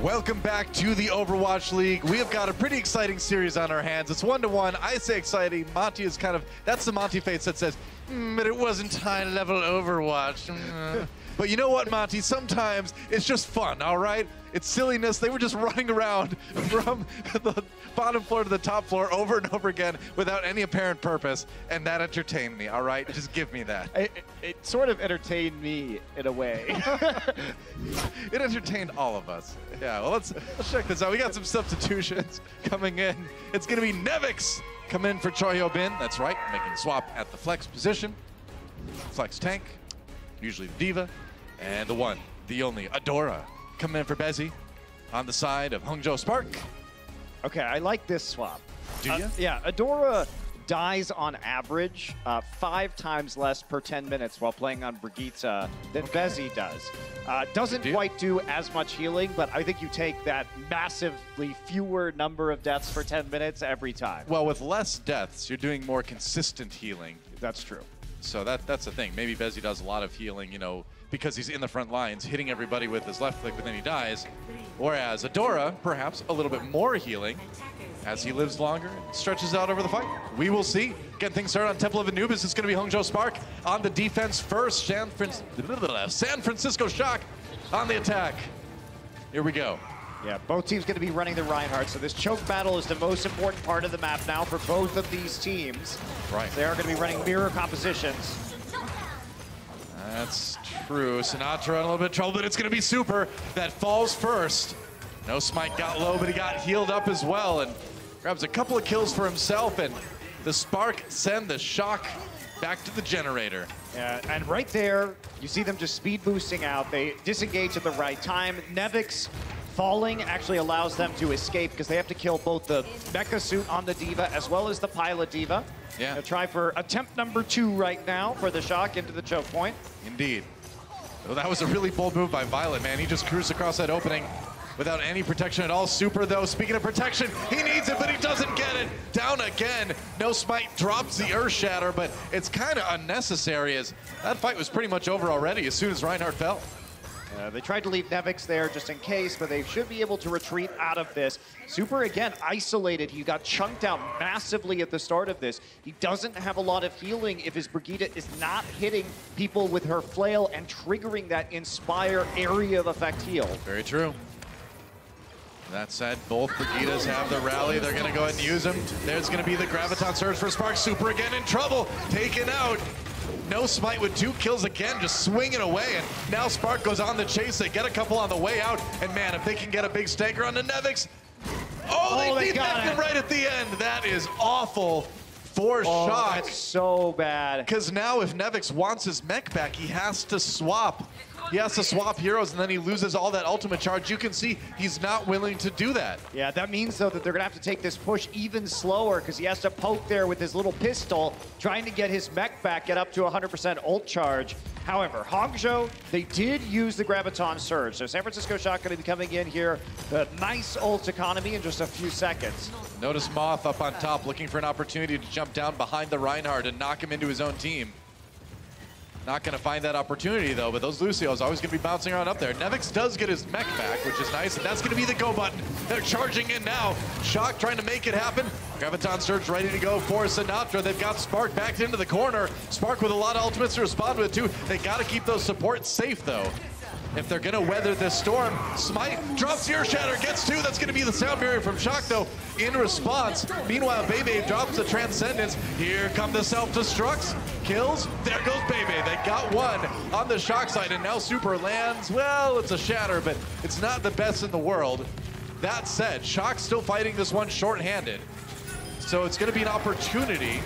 Welcome back to the Overwatch League. We have got a pretty exciting series on our hands. It's 1-1. I say exciting. Monty is kind of, that's the Monty face that says, but it wasn't high-level Overwatch. But you know what, Monty? Sometimes it's just fun, all right? It's silliness. They were just running around from the bottom floor to the top floor over and over again without any apparent purpose, and that entertained me, all right? Just give me that. It sort of entertained me in a way. It entertained all of us. Yeah, well, let's check this out. We got some substitutions coming in. It's going to be Nevix coming in for Choi Ho-bin. That's right, making swap at the flex position. Flex tank, usually the Diva, and the one, the only, Adora coming in for Bezzy on the side of Hangzhou Spark. Okay, I like this swap. Do you? Yeah, Adora dies on average 5 times less per 10 minutes while playing on Brigitte than Bezzy does. Doesn't quite do as much healing, but I think you take that massively fewer number of deaths for 10 minutes every time. Well, with less deaths, you're doing more consistent healing. That's true. So that's the thing. Maybe Bezzy does a lot of healing, you know, because he's in the front lines, hitting everybody with his left click, but then he dies. Whereas Adora, perhaps a little bit more healing as he lives longer and stretches out over the fight. We will see. Getting things started on Temple of Anubis. It's going to be Hangzhou Spark on the defense first. San Francisco Shock on the attack. Here we go. Yeah, both teams going to be running the Reinhardt, so this choke battle is the most important part of the map now for both of these teams. Right. They are going to be running mirror compositions. That's true. Sinatra in a little bit of trouble, but it's going to be Super that falls first. No Smite got low, but he got healed up as well and grabs a couple of kills for himself, and the Spark send the Shock back to the generator. Yeah, and right there, you see them just speed boosting out. They disengage at the right time. Nevix falling actually allows them to escape because they have to kill both the mecha suit on the Diva as well as the pilot Diva. Yeah. They'll try for attempt number 2 right now for the Shock into the choke point. Indeed. Well, that was a really bold move by Violet, man. He just cruised across that opening without any protection at all. Super, though, speaking of protection, he needs it, but he doesn't get it. Down again. No Smite drops the Earth Shatter, but it's kind of unnecessary as that fight was pretty much over already as soon as Reinhardt fell. They tried to leave Nevix there just in case, but they should be able to retreat out of this. Super, again, isolated. He got chunked out massively at the start of this. He doesn't have a lot of healing if his Brigitte is not hitting people with her flail and triggering that Inspire area of effect heal. Very true. That said, both Brigittes have the rally. They're going to go ahead and use them. There's going to be the Graviton Surge for Spark. Super again in trouble. Taken out. No Smite with 2 kills again, just swinging away. And now Spark goes on the chase. They get a couple on the way out. And man, if they can get a big stagger on the Nevix. Oh, they got it right at the end. That is awful for Shock. That's so bad. Because now if Nevix wants his mech back, he has to swap. He has to swap heroes, and then he loses all that ultimate charge. You can see he's not willing to do that. Yeah, that means, though, that they're going to have to take this push even slower because he has to poke there with his little pistol, trying to get his mech back, get up to 100% ult charge. However, Hangzhou, they did use the Graviton Surge, so San Francisco Shock going to be coming in here. A nice ult economy in just a few seconds. Notice Moth up on top, looking for an opportunity to jump down behind the Reinhardt and knock him into his own team. Not going to find that opportunity, though, but those Lucios always going to be bouncing around up there. Nevix does get his mech back, which is nice, and that's going to be the go button. They're charging in now. Shock trying to make it happen. Graviton Surge ready to go for Sinatra. They've got Spark backed into the corner. Spark with a lot of ultimates to respond with, too. They got to keep those supports safe, though. If they're going to weather this storm, Smite drops the Earth Shatter, gets 2. That's going to be the sound barrier from Shock, though, in response. Meanwhile, Bebe drops the Transcendence. Here come the self-destructs. Kills. There goes Bebe. They got 1 on the Shock side, and now Super lands. Well, it's a Shatter, but it's not the best in the world. That said, Shock's still fighting this one short-handed. So it's going to be an opportunity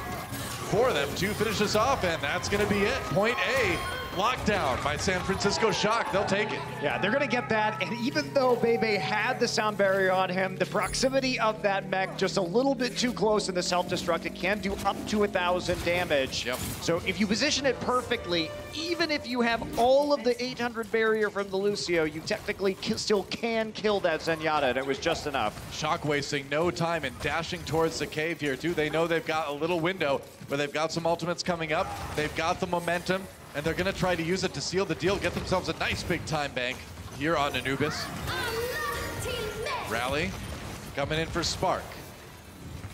for them to finish this off, and that's going to be it. Point A. Lockdown by San Francisco Shock. They'll take it. Yeah, they're going to get that. And even though Bebe had the sound barrier on him, the proximity of that mech just a little bit too close in the self-destruct. It can do up to 1,000 damage. Yep. So if you position it perfectly, even if you have all of the 800 barrier from the Lucio, you technically still can kill that Zenyatta, and it was just enough. Shock wasting no time and dashing towards the cave here, too. They know they've got a little window where they've got some ultimates coming up. They've got the momentum, and they're going to try to use it to seal the deal, get themselves a nice big time bank here on Anubis. Rally coming in for Spark.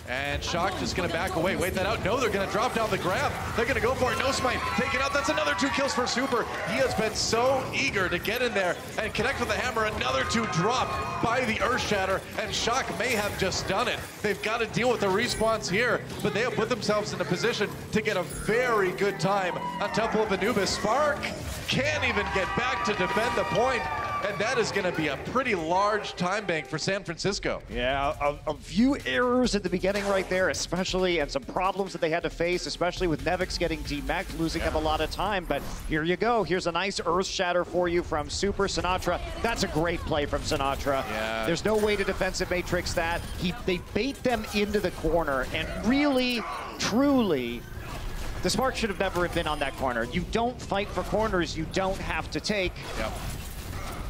And Shock just gonna back away, wait that out. No, they're gonna drop down the grab. They're gonna go for it, no smite, take it out. That's another 2 kills for Super. He has been so eager to get in there and connect with the hammer. Another 2 drop by the Earthshatter, and Shock may have just done it. They've got to deal with the respawns here, but they have put themselves in a position to get a very good time on Temple of Anubis. Spark can't even get back to defend the point. And that is going to be a pretty large time bank for San Francisco. Yeah, a few errors at the beginning right there, especially, and some problems that they had to face, especially with Nevix getting demeched, losing them a lot of time. But here you go. Here's a nice Earth Shatter for you from Super Sinatra. That's a great play from Sinatra. Yeah. There's no way to defensive matrix that. They bait them into the corner, and really, truly, the Spark should have never been on that corner. You don't fight for corners you don't have to take. Yep.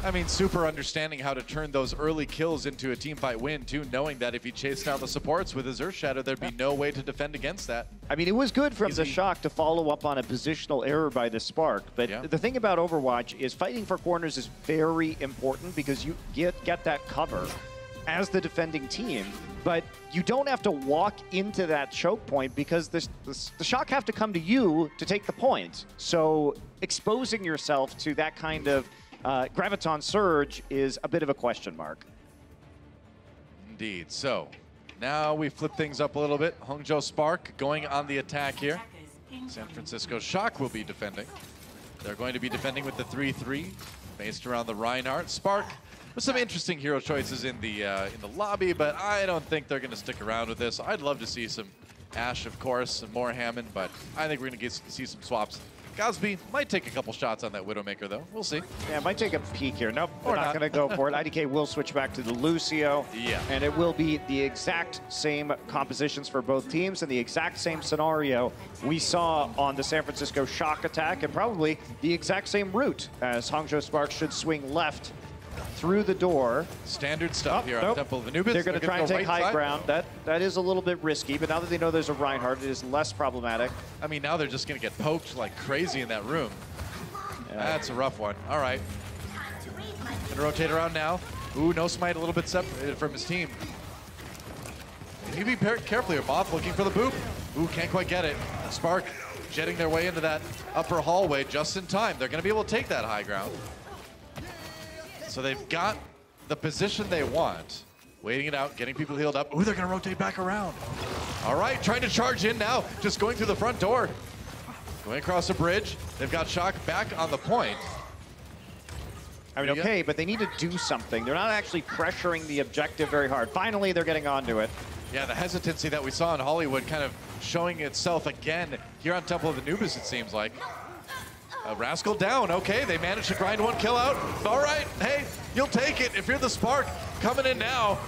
I mean, Super understanding how to turn those early kills into a teamfight win, too, knowing that if he chased down the supports with his Earth Shadow, there'd be no way to defend against that. I mean, it was good from the Shock to follow up on a positional error by the Spark, but the thing about Overwatch is fighting for corners is very important because you get that cover as the defending team, but you don't have to walk into that choke point because the Shock have to come to you to take the point. So exposing yourself to that kind of Graviton Surge is a bit of a question mark. Indeed. So now we flip things up a little bit. Hangzhou Spark going on the attack here. San Francisco Shock will be defending. They're going to be defending with the 3-3 based around the Reinhardt. Spark with some interesting hero choices in the lobby, but I don't think they're going to stick around with this. I'd love to see some Ashe, of course, and more Hammond, but I think we're going to see some swaps. Gosby might take a couple shots on that Widowmaker, though. We'll see. Yeah, might take a peek here. Nope, we're not going to go for it. IDK will switch back to the Lucio. Yeah. And it will be the exact same compositions for both teams and the exact same scenario we saw on the San Francisco Shock attack, and probably the exact same route as Hangzhou Spark should swing left through the door. Standard stuff here on Temple of Anubis. They're going to try and take high ground. That is a little bit risky, but now that they know there's a Reinhardt, it is less problematic. I mean, now they're just going to get poked like crazy in that room. Yeah. That's a rough one. All right. Going to rotate around now. Ooh, no smite a little bit separated from his team. You be careful here, Moth looking for the boop. Ooh, can't quite get it. Spark jetting their way into that upper hallway just in time. They're going to be able to take that high ground. So they've got the position they want. Waiting it out, getting people healed up. Ooh, they're going to rotate back around. All right, trying to charge in now. Just going through the front door. Going across the bridge. They've got Shock back on the point. I mean, okay, but they need to do something. They're not actually pressuring the objective very hard. Finally, they're getting onto it. Yeah, the hesitancy that we saw in Hollywood kind of showing itself again here on Temple of Anubis, it seems like. Rascal down. Okay, they managed to grind 1 kill out. All right, hey, you'll take it if you're the Spark. Coming in now.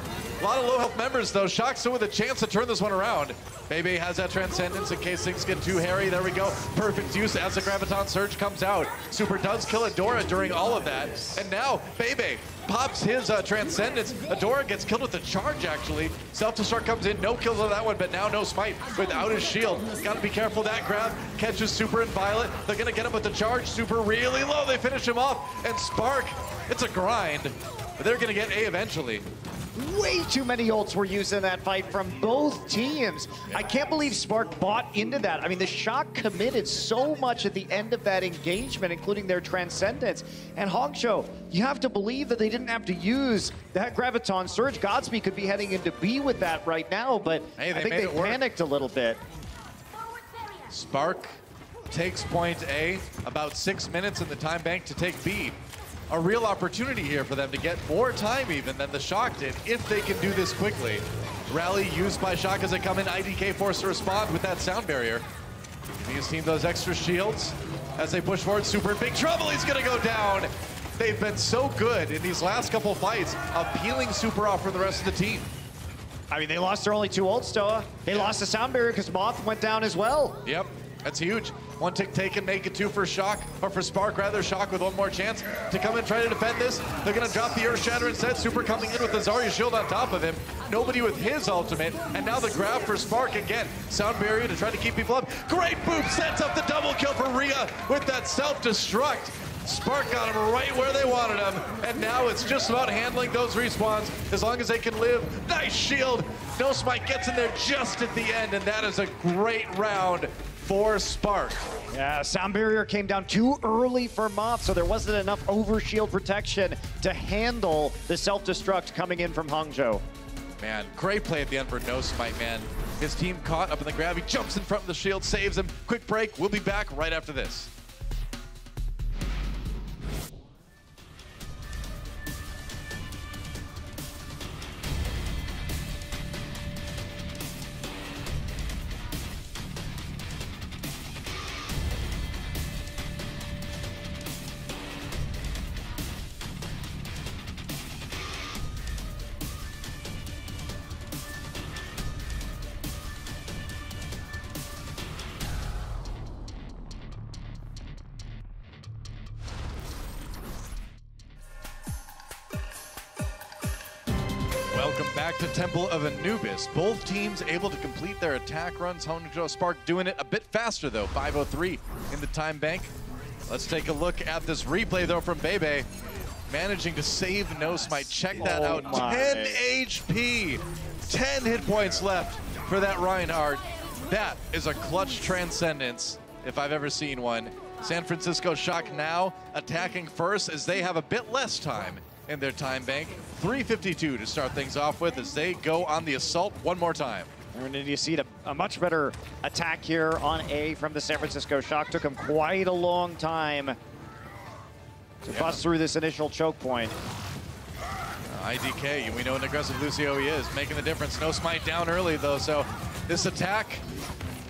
A lot of low health members, though. Shock still with a chance to turn this one around. Bebe has that Transcendence in case things get too hairy. There we go. Perfect use as the Graviton Surge comes out. Super does kill Adora during all of that. And now Bebe pops his Transcendence. Adora gets killed with the charge, actually. Self-destruct comes in. No kills on that one, but now no smite without his shield. Got to be careful. That grab catches Super and Violet. They're going to get him with the charge. Super really low. They finish him off. And Spark, it's a grind. But they're going to get A eventually. Way too many ults were used in that fight from both teams. Yeah. I can't believe Spark bought into that. I mean, the Shock committed so much at the end of that engagement, including their Transcendence. And Hangzhou, you have to believe that they didn't have to use that Graviton Surge. Godspeed could be heading into B with that right now, but hey, I think they panicked a little bit. Spark takes point A, about 6 minutes in the time bank to take B. A real opportunity here for them to get more time even than the Shock did if they can do this quickly. Rally used by Shock as they come in. IDK forced to respond with that sound barrier. His team those extra shields as they push forward. Super in big trouble. He's going to go down. They've been so good in these last couple fights of peeling Super off for the rest of the team. I mean, they lost their only 2 ults, Stoa. They lost the sound barrier because Moth went down as well. Yep. That's huge. 1 tick taken, make it 2 for Shock, or for Spark rather. Shock with 1 more chance to come and try to defend this. They're going to drop the Earth Shatter instead. Super coming in with the Zarya shield on top of him. Nobody with his ultimate, and now the grab for Spark again. Sound barrier to try to keep people up. Great boop, sets up the double kill for Rhea with that self-destruct. Spark got him right where they wanted him, and now it's just about handling those respawns as long as they can live. Nice shield. No Smite gets in there just at the end, and that is a great round for Spark. Yeah, sound barrier came down too early for Moth, so there wasn't enough overshield protection to handle the self-destruct coming in from Hangzhou. Man, great play at the end for No Smite, man. His team caught up in the grab. He jumps in front of the shield, saves him. Quick break. We'll be back right after this. Welcome back to Temple of Anubis. Both teams able to complete their attack runs. Hangzhou Spark doing it a bit faster though. 5:03 in the time bank. Let's take a look at this replay though from Bebe. Managing to save No Smite. Check that out. 10 HP. 10 hit points left for that Reinhardt. That is a clutch transcendence if I've ever seen one. San Francisco Shock now attacking first as they have a bit less time in their time bank. 3:52 to start things off with as they go on the assault one more time. And you see a much better attack here on A from the San Francisco Shock. Took him quite a long time to bust through this initial choke point. IDK, we know an aggressive Lucio he is, making the difference. No Smite down early though, so this attack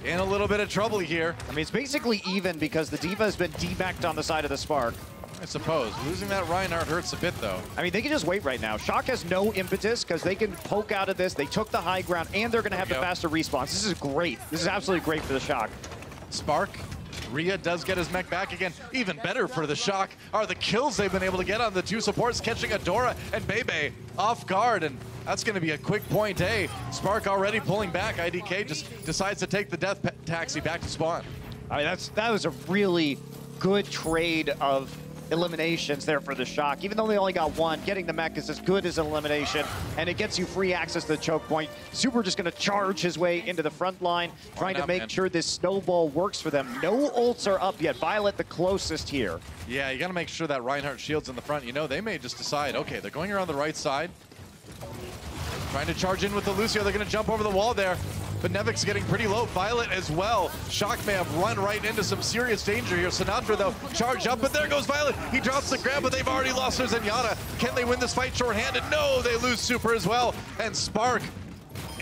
in a little bit of trouble here. I mean, it's basically even because the Diva has been debacked on the side of the Spark. I suppose. Losing that Reinhardt hurts a bit, though. I mean, they can just wait right now. Shock has no impetus because they can poke out of this. They took the high ground, and they're going to have the faster respawns. This is great. This is absolutely great for the Shock. Spark. Rhea does get his mech back again. Even better for the Shock are the kills they've been able to get on the two supports, catching Adora and Bebe off guard, and that's going to be a quick point A. Spark already pulling back. IDK just decides to take the death taxi back to spawn. I mean, that was a really good trade of eliminations there for the Shock. Even though they only got one, getting the mech is as good as an elimination, and it gets you free access to the choke point. Super just going to charge his way into the front line, trying to make sure this snowball works for them. No ults are up yet. Violet the closest here. Yeah, you got to make sure that Reinhardt shield's in the front. You know, they may just decide, okay, they're going around the right side, trying to charge in with the Lucio. They're going to jump over the wall there. But Nevic's getting pretty low. Violet as well. Shock may have run right into some serious danger here. Sinatra, though, charged up, but there goes Violet. He drops the grab, but they've already lost their Zenyatta. Can they win this fight short-handed? No, they lose Super as well. And Spark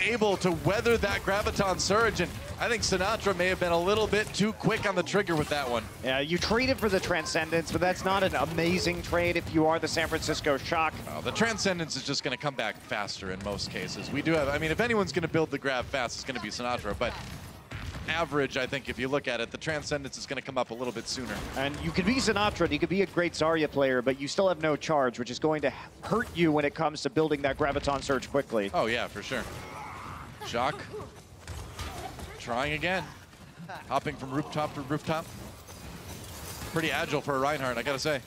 able to weather that Graviton surge, and I think Sinatra may have been a little bit too quick on the trigger with that one. Yeah, you traded for the Transcendence, but that's not an amazing trade if you are the San Francisco Shock. The Transcendence is just going to come back faster in most cases. We do have, I mean, if anyone's going to build the grab fast, it's going to be Sinatra, but average, I think, if you look at it, the Transcendence is going to come up a little bit sooner. And you could be Sinatra, and you could be a great Zarya player, but you still have no charge, which is going to hurt you when it comes to building that Graviton surge quickly. Oh, yeah, for sure. Shock. Trying again. Hopping from rooftop to rooftop. Pretty agile for a Reinhardt, I gotta say.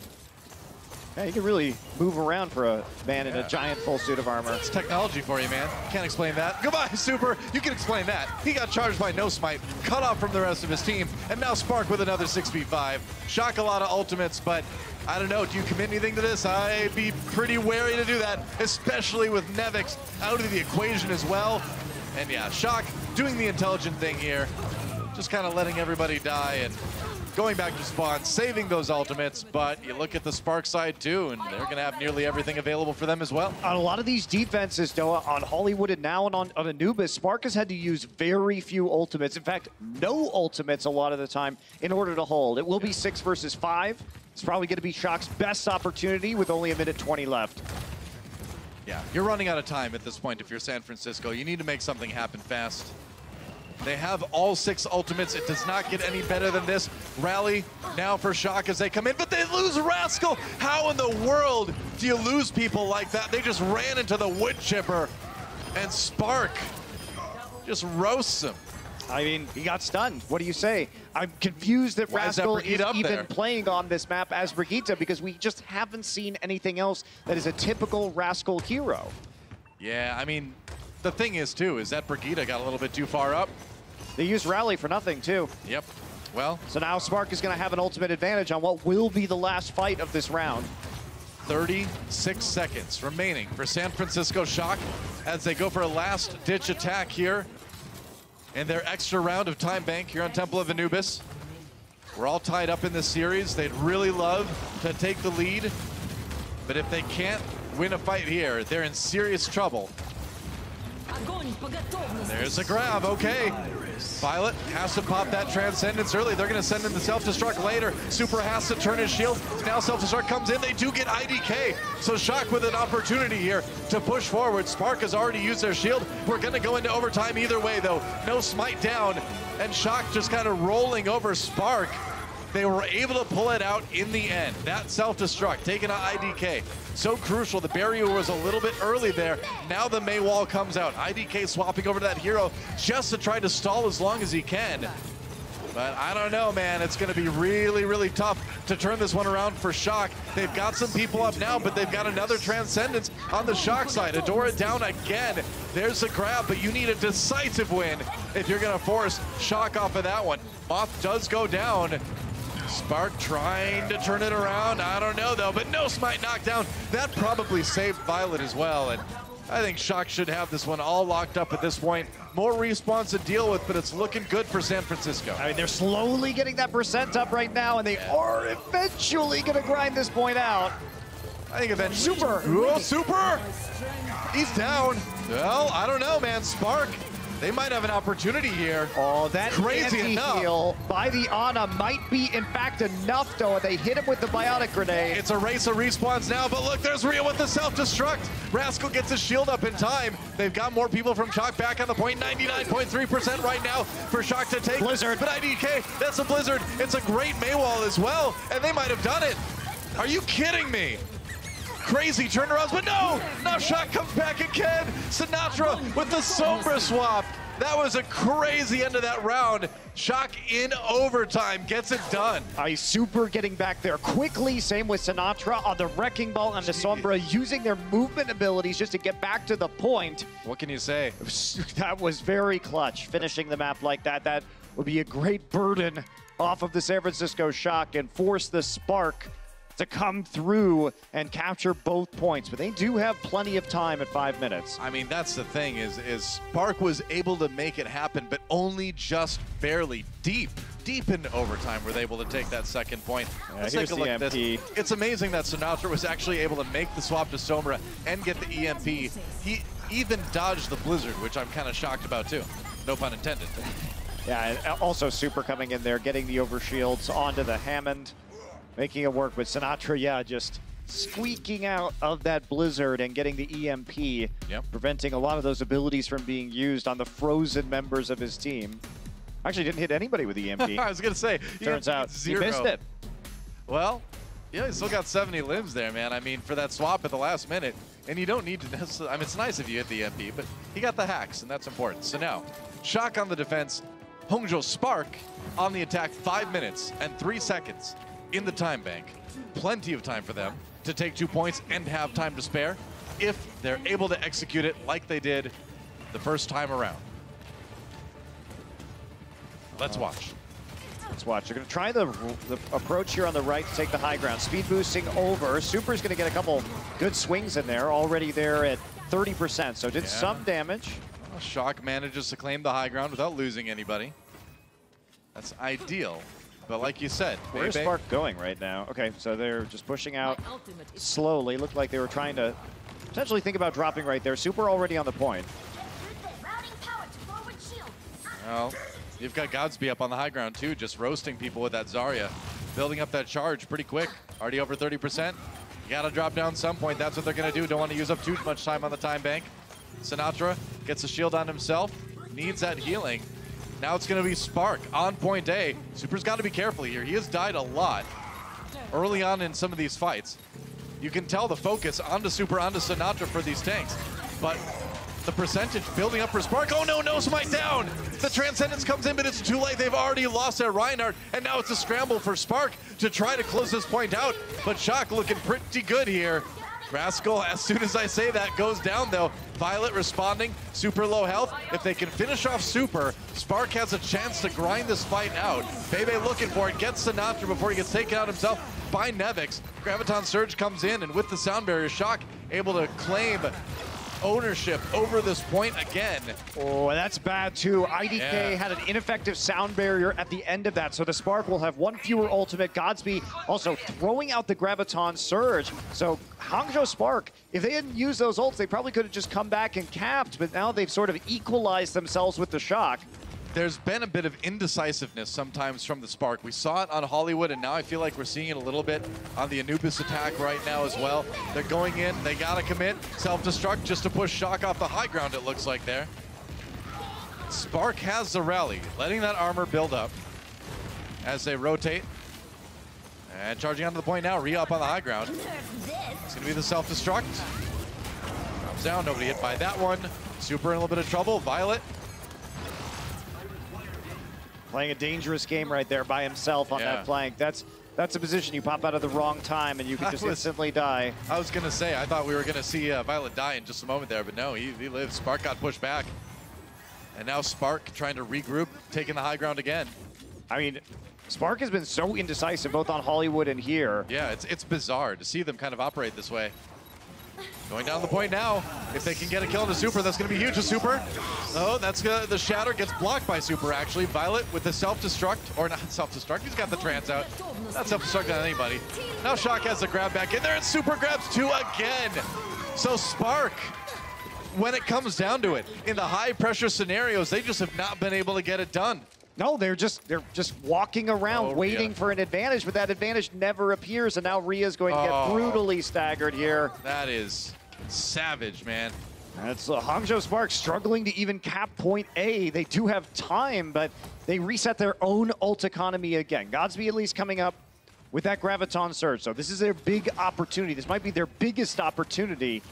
Yeah, he can really move around for a man in a giant full suit of armor. It's technology for you, man. Can't explain that. Goodbye, Super. You can explain that. He got charged by No Smite, cut off from the rest of his team, and now Spark with another 6v5. Shock a lot of ultimates, but I don't know. Do you commit anything to this? I'd be pretty wary to do that, especially with Nevix out of the equation as well. And yeah, Shock doing the intelligent thing here, just kind of letting everybody die and going back to spawn, saving those ultimates, but you look at the Spark side too, and they're going to have nearly everything available for them as well. On a lot of these defenses, though, on Hollywood and now on Anubis, Spark has had to use very few ultimates. In fact, no ultimates a lot of the time in order to hold. It will be 6 versus 5. It's probably going to be Shock's best opportunity with only 1:20 left. Yeah, you're running out of time at this point if you're San Francisco. You need to make something happen fast. They have all 6 ultimates. It does not get any better than this. Rally now for Shock as they come in, but they lose Rascal. How in the world do you lose people like that? They just ran into the wood chipper, and Spark just roasts him. I mean, he got stunned. What do you say? I'm confused that Rascal is even playing on this map as Brigitte because we just haven't seen anything else that is a typical Rascal hero. Yeah, I mean, the thing is, too, is that Brigitte got a little bit too far up. They used Rally for nothing, too. Yep. Well. So now Spark is going to have an ultimate advantage on what will be the last fight of this round. 36 seconds remaining for San Francisco Shock as they go for a last-ditch attack here in their extra round of Time Bank here on Temple of Anubis. We're all tied up in this series. They'd really love to take the lead, but if they can't win a fight here, they're in serious trouble. There's a grab, okay. Violet has to pop that Transcendence early. They're going to send in the self-destruct later. Super has to turn his shield. Now self-destruct comes in. They do get IDK. So Shock with an opportunity here to push forward. Spark has already used their shield. We're going to go into overtime either way, though. No smite down. And Shock just kind of rolling over Spark. They were able to pull it out in the end. That self-destruct, taking out IDK. So crucial. The barrier was a little bit early there. Now the May wall comes out. IDK swapping over to that hero just to try to stall as long as he can. But I don't know, man. It's going to be really, really tough to turn this one around for Shock. They've got some people up now, but they've got another Transcendence on the Shock side. Adora down again. There's a grab, but you need a decisive win if you're going to force Shock off of that one. Moth does go down. Spark trying to turn it around. I don't know, though, but no smite knockdown. That probably saved Violet as well, and I think Shock should have this one all locked up at this point. More respawns to deal with, but it's looking good for San Francisco. I mean, they're slowly getting that percent up right now, and they are eventually going to grind this point out. I think eventually. Super! Oh, Super! He's down. Well, I don't know, man. Spark. They might have an opportunity here. Oh, that crazy anti-heal by the Ana might be, in fact, enough, though. They hit him with the biotic grenade. It's a race of respawns now, but look, there's Rhea with the self-destruct. Rascal gets his shield up in time. They've got more people from Shock back on the point. 99.3% right now for Shock to take. Blizzard. But IDK, that's a Blizzard. It's a great Maywall as well, and they might have done it. Are you kidding me? Crazy turnarounds, but no! Now Shock comes back again. Sinatra with the Sombra swap. That was a crazy end of that round. Shock in overtime gets it done. Super getting back there quickly. Same with Sinatra on the Wrecking Ball and the Sombra using their movement abilities just to get back to the point. What can you say? That was very clutch, finishing the map like that. That would be a great burden off of the San Francisco Shock and force the Spark to come through and capture both points, but they do have plenty of time at 5 minutes. I mean, that's the thing is Spark was able to make it happen, but only just barely. Deep in overtime were they able to take that second point. Yeah, let's take a look at this. EMP. It's amazing that Sinatra was actually able to make the swap to Sombra and get the EMP. He even dodged the Blizzard, which I'm kind of shocked about too. No pun intended. Yeah, and also Super coming in there, getting the overshields onto the Hammond, making it work with Sinatra, yeah, just squeaking out of that Blizzard and getting the EMP, preventing a lot of those abilities from being used on the frozen members of his team. Actually didn't hit anybody with EMP. I was going to say, turns out zero. He missed it. Well, yeah, he still got 70 limbs there, man. I mean, for that swap at the last minute, and you don't need to necessarily, I mean, it's nice if you hit the EMP, but he got the hacks, and that's important. So now, Shock on the defense, Hangzhou Spark on the attack, 5 minutes and 3 seconds. In the time bank. Plenty of time for them to take 2 points and have time to spare if they're able to execute it like they did the first time around. Let's watch. Let's watch. They're going to try the approach here on the right to take the high ground. Speed boosting over. Super's going to get a couple good swings in there. Already there at 30%, so did some damage. Well, Shock manages to claim the high ground without losing anybody. That's ideal. But like you said, where's Spark going right now? Okay, so they're just pushing out slowly. Looked like they were trying to potentially think about dropping right there. Super already on the point. Well, you've got Godsby up on the high ground too, just roasting people with that Zarya. Building up that charge pretty quick. Already over 30%. You gotta drop down some point. That's what they're gonna do. Don't want to use up too much time on the time bank. Sinatra gets a shield on himself. Needs that healing. Now it's going to be Spark on point A. Super's got to be careful here. He has died a lot early on in some of these fights. You can tell the focus onto Super, onto Sinatra for these tanks. But The percentage building up for Spark. Oh no, no smite down. The Transcendence comes in, but it's too late. They've already lost their Reinhardt, and now it's a scramble for Spark to try to close this point out. But Shock looking pretty good here. Rascal, as soon as I say that, goes down though. Violet responding, super low health. If they can finish off Super, Spark has a chance to grind this fight out. Bebe looking for it, gets Sinatra before he gets taken out himself by Nevix. Graviton Surge comes in, and with the sound barrier, Shock able to claim ownership over this point again. Oh, that's bad too. IDK had an ineffective sound barrier at the end of that, so the Spark will have one fewer ultimate. Godspeed also throwing out the Graviton Surge. So Hangzhou Spark, if they hadn't used those ults, they probably could have just come back and capped, but now they've sort of equalized themselves with the Shock. There's been a bit of indecisiveness sometimes from the Spark. We saw it on Hollywood, and now I feel like we're seeing it a little bit on the Anubis attack right now as well. They're going in, they gotta commit, self-destruct just to push Shock off the high ground, it looks like there. Spark has the rally, letting that armor build up as they rotate. And charging onto the point now, re-up on the high ground. It's gonna be the self-destruct. Comes down, nobody hit by that one. Super in a little bit of trouble, Violet. Playing a dangerous game right there by himself on that flank. That's a position you pop out at the wrong time and you can just instantly die. I was gonna say, I thought we were gonna see Violet die in just a moment there, but no, he lived. Spark got pushed back. And now Spark trying to regroup, taking the high ground again. I mean, Spark has been so indecisive both on Hollywood and here. Yeah, it's bizarre to see them kind of operate this way. Going down the point now. If they can get a kill on the Super, that's going to be huge. A Super. Oh, that's the Shatter gets blocked by Super, actually. Violet with the self-destruct, or not self-destruct, he's got the trance out. Not self-destruct on anybody. Now Shock has the grab back in there, and Super grabs two again. So Spark, when it comes down to it, in the high-pressure scenarios, they just have not been able to get it done. No, they're just walking around waiting for an advantage, but that advantage never appears, and now Rhea's going to get brutally staggered here. That is savage, man. That's Hangzhou Spark struggling to even cap point A. They do have time, but they reset their own ult economy again. Godspeed at least coming up with that Graviton Surge, so this is their big opportunity. This might be their biggest opportunity.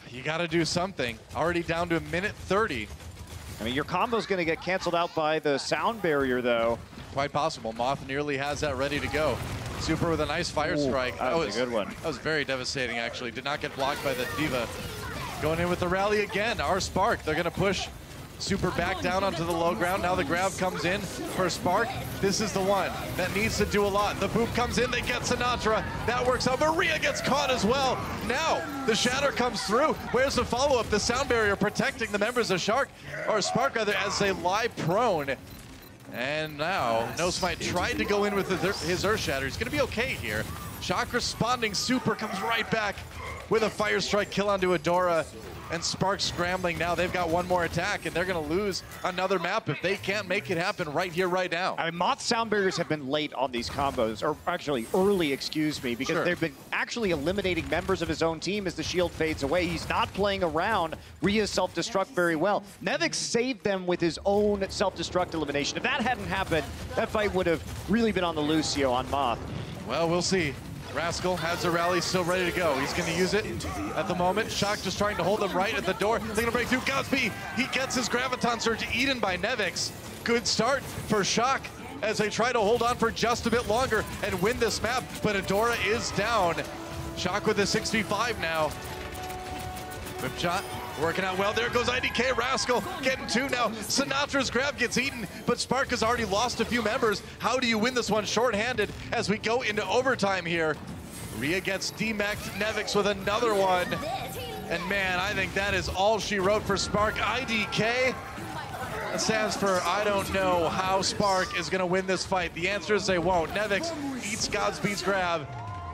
You got to do something. Already down to a minute 30. I mean, your combo's going to get canceled out by the sound barrier, though. Quite possible. Moth nearly has that ready to go. Super with a nice fire strike. That was a good one. That was very devastating, actually. Did not get blocked by the Diva. Going in with the rally again. Our Spark, they're going to push Super back down onto the low ground. Now the grab comes in for Spark. This is the one that needs to do a lot. The boop comes in, they get Sinatra. That works out, but Rhea gets caught as well. Now the Shatter comes through. Where's the follow-up? The sound barrier protecting the members of Spark rather, as they lie prone. And now No Smite tried to go in with his Earth Shatter. He's gonna be okay here. Shock responding, Super comes right back with a Fire Strike kill onto Adora. And Spark scrambling now. They've got one more attack, and they're going to lose another map if they can't make it happen right here, right now. I mean, Moth's sound barriers have been late on these combos, or actually early, excuse me, because they've been actually eliminating members of his own team as the shield fades away. He's not playing around Rhea's self-destruct very well. Nevix saved them with his own self-destruct elimination. If that hadn't happened, that fight would have really been on the Lucio on Moth. Well, we'll see. Rascal has the rally still ready to go. He's going to use it at the moment. Shock just trying to hold them right at the door. They're going to break through. Godspeed, he gets his Graviton Surge eaten by Nevix. Good start for Shock as they try to hold on for just a bit longer and win this map, but Adora is down. Shock with a 6v5 now. Whip shot. Working out well. There goes IDK. Rascal getting two now. Sinatra's grab gets eaten, but Spark has already lost a few members. How do you win this one shorthanded as we go into overtime here? Rhea gets demeched. Nevix with another one. And man, I think that is all she wrote for Spark. IDK. That stands for I don't know how Spark is going to win this fight. The answer is they won't. Nevix eats Godspeed's grab,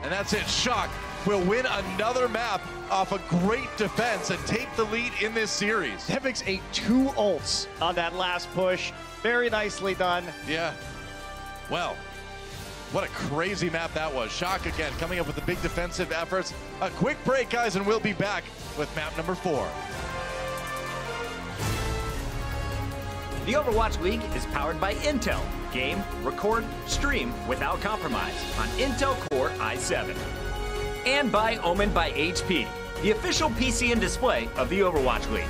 and that's it. Shock will win another map off a great defense and take the lead in this series. Nevix ate 2 ults on that last push. Very nicely done. Yeah. Well, what a crazy map that was. Shock again coming up with the big defensive efforts. A quick break, guys, and we'll be back with map number 4. The Overwatch League is powered by Intel. Game, record, stream without compromise on Intel Core i7. And by Omen by HP, the official PC and display of the Overwatch League.